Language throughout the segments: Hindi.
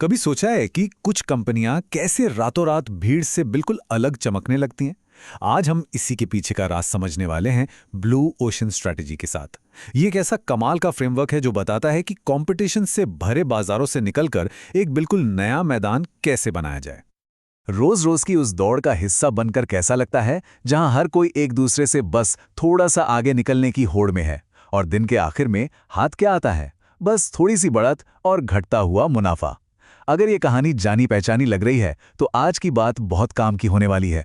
कभी सोचा है कि कुछ कंपनियां कैसे रातों रात भीड़ से बिल्कुल अलग चमकने लगती हैं? आज हम इसी के पीछे का राज समझने वाले हैं ब्लू ओशन स्ट्रैटेजी के साथ। ये एक ऐसा कमाल का फ्रेमवर्क है जो बताता है कि कंपटीशन से भरे बाजारों से निकलकर एक बिल्कुल नया मैदान कैसे बनाया जाए। रोज रोज की उस दौड़ का हिस्सा बनकर कैसा लगता है, जहां हर कोई एक दूसरे से बस थोड़ा सा आगे निकलने की होड़ में है और दिन के आखिर में हाथ क्या आता है? बस थोड़ी सी बढ़त और घटता हुआ मुनाफा। अगर ये कहानी जानी पहचानी लग रही है तो आज की बात बहुत काम की होने वाली है।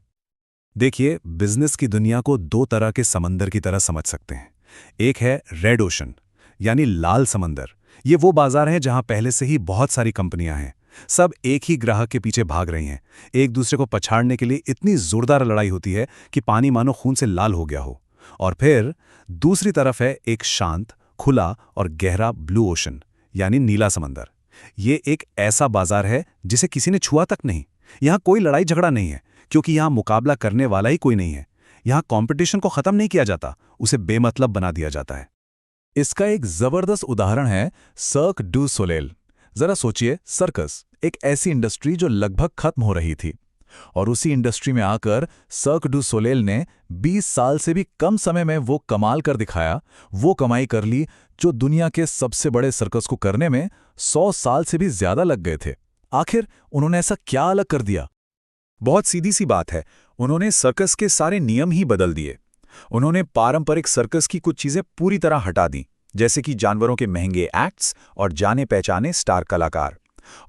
देखिए, बिजनेस की दुनिया को दो तरह के समंदर की तरह समझ सकते हैं। एक है रेड ओशन, यानी लाल समंदर। ये वो बाजार है जहां पहले से ही बहुत सारी कंपनियां हैं। सब एक ही ग्राहक के पीछे भाग रही हैं। एक दूसरे को पछाड़ने के लिए इतनी जोरदार लड़ाई होती है कि पानी मानो खून से लाल हो गया हो। और फिर दूसरी तरफ है एक शांत, खुला और गहरा ब्लू ओशन, यानी नीला समंदर। ये एक ऐसा बाजार है जिसे किसी ने छुआ तक नहीं। यहाँ कोई लड़ाई झगड़ा नहीं है, क्योंकि यहाँ मुकाबला करने वाला ही कोई नहीं है। यहाँ कंपटीशन को खत्म नहीं किया जाता, उसे बेमतलब बना दिया जाता है। इसका एक जबरदस्त उदाहरण है सर्क डू सोलेल। जरा सोचिए, सर्कस एक ऐसी इंडस्ट्री जो लगभग खत्म हो रही थी, और उसी इंडस्ट्री में आकर सर्क डू सोलेल ने 20 साल से भी कम समय में वो कमाल कर दिखाया, वो कमाई कर ली जो दुनिया के सबसे बड़े सर्कस को करने में 100 साल से भी ज्यादा लग गए थे। आखिर उन्होंने ऐसा क्या अलग कर दिया? बहुत सीधी सी बात है, उन्होंने सर्कस के सारे नियम ही बदल दिए। उन्होंने पारंपरिक सर्कस की कुछ चीजें पूरी तरह हटा दी, जैसे कि जानवरों के महंगे एक्ट्स और जाने पहचाने स्टार कलाकार।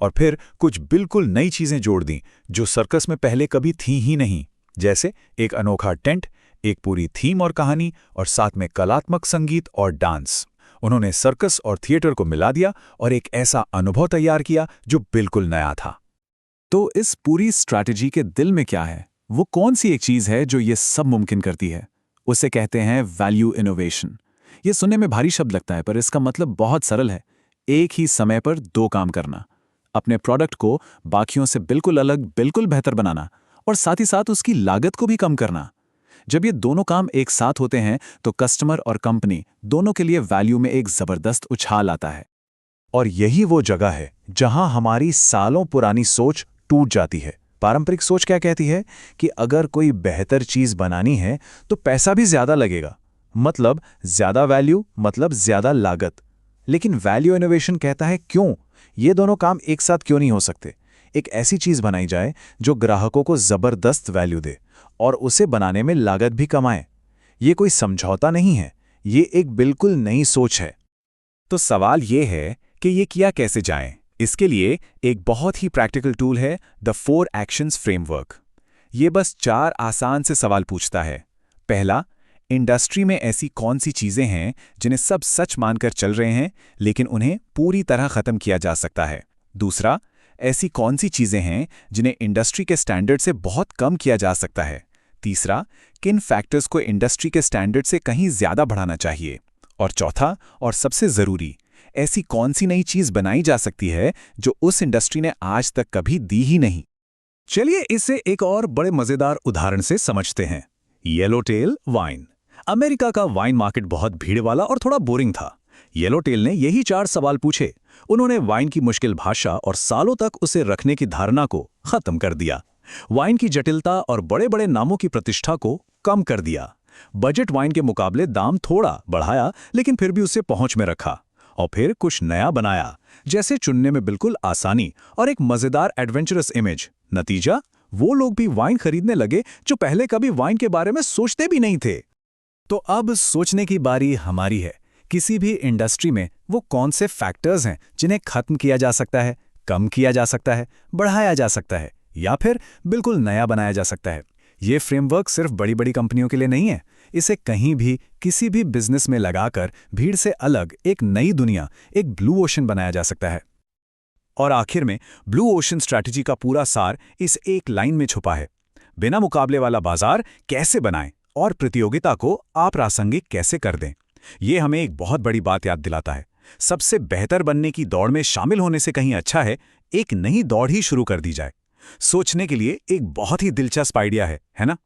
और फिर कुछ बिल्कुल नई चीजें जोड़ दी जो सर्कस में पहले कभी थी ही नहीं, जैसे एक अनोखा टेंट, एक पूरी थीम और कहानी, और साथ में कलात्मक संगीत और डांस। उन्होंने सर्कस और थिएटर को मिला दिया और एक ऐसा अनुभव तैयार किया जो बिल्कुल नया था। तो इस पूरी स्ट्रैटेजी के दिल में क्या है? वो कौन सी एक चीज है जो ये सब मुमकिन करती है? उसे कहते हैं वैल्यू इनोवेशन। ये सुनने में भारी शब्द लगता है, पर इसका मतलब बहुत सरल है। एक ही समय पर दो काम करना। अपने प्रोडक्ट को बाकियों से बिल्कुल अलग, बिल्कुल बेहतर बनाना, और साथ ही साथ उसकी लागत को भी कम करना। जब ये दोनों काम एक साथ होते हैं तो कस्टमर और कंपनी दोनों के लिए वैल्यू में एक जबरदस्त उछाल आता है। और यही वो जगह है जहां हमारी सालों पुरानी सोच टूट जाती है। पारंपरिक सोच क्या कहती है कि अगर कोई बेहतर चीज बनानी है तो पैसा भी ज्यादा लगेगा, मतलब ज्यादा वैल्यू, मतलब ज्यादा लागत। लेकिन वैल्यू इनोवेशन कहता है क्यों, ये दोनों काम एक साथ क्यों नहीं हो सकते? एक ऐसी चीज बनाई जाए जो ग्राहकों को जबरदस्त वैल्यू दे और उसे बनाने में लागत भी कमाए। ये कोई समझौता नहीं है, ये एक बिल्कुल नई सोच है। तो सवाल ये है कि ये किया कैसे जाए? इसके लिए एक बहुत ही प्रैक्टिकल टूल है, द 4 एक्शंस फ्रेमवर्क। ये बस 4 आसान से सवाल पूछता है। पहला, इंडस्ट्री में ऐसी कौन सी चीजें हैं जिन्हें सब सच मानकर चल रहे हैं लेकिन उन्हें पूरी तरह खत्म किया जा सकता है? दूसरा, ऐसी कौन सी चीजें हैं जिन्हें इंडस्ट्री के स्टैंडर्ड से बहुत कम किया जा सकता है? तीसरा, किन फैक्टर्स को इंडस्ट्री के स्टैंडर्ड से कहीं ज्यादा बढ़ाना चाहिए? और चौथा और सबसे जरूरी, ऐसी कौन सी नई चीज बनाई जा सकती है जो उस इंडस्ट्री ने आज तक कभी दी ही नहीं? चलिए इसे एक और बड़े मजेदार उदाहरण से समझते हैं। येलोटेल वाइन। अमेरिका का वाइन मार्केट बहुत भीड़ वाला और थोड़ा बोरिंग था। येलोटेल ने यही 4 सवाल पूछे। उन्होंने वाइन की मुश्किल भाषा और सालों तक उसे रखने की धारणा को खत्म कर दिया। वाइन की जटिलता और बड़े बड़े नामों की प्रतिष्ठा को कम कर दिया। बजट वाइन के मुकाबले दाम थोड़ा बढ़ाया, लेकिन फिर भी उसे पहुंच में रखा। और फिर कुछ नया बनाया, जैसे चुनने में बिल्कुल आसानी और एक मजेदार एडवेंचरस इमेज। नतीजा, वो लोग भी वाइन खरीदने लगे जो पहले कभी वाइन के बारे में सोचते भी नहीं थे। तो अब सोचने की बारी हमारी है। किसी भी इंडस्ट्री में वो कौन से फैक्टर्स हैं जिन्हें खत्म किया जा सकता है, कम किया जा सकता है, बढ़ाया जा सकता है, या फिर बिल्कुल नया बनाया जा सकता है? ये फ्रेमवर्क सिर्फ बड़ी बड़ी कंपनियों के लिए नहीं है। इसे कहीं भी, किसी भी बिजनेस में लगाकर भीड़ से अलग एक नई दुनिया, एक ब्लू ओशन बनाया जा सकता है। और आखिर में ब्लू ओशन स्ट्रैटेजी का पूरा सार इस एक लाइन में छुपा है। बिना मुकाबले वाला बाजार कैसे बनाएं और प्रतियोगिता को अप्रासंगिक कैसे कर दें। ये हमें एक बहुत बड़ी बात याद दिलाता है। सबसे बेहतर बनने की दौड़ में शामिल होने से कहीं अच्छा है एक नई दौड़ ही शुरू कर दी जाए। सोचने के लिए एक बहुत ही दिलचस्प आइडिया है ना?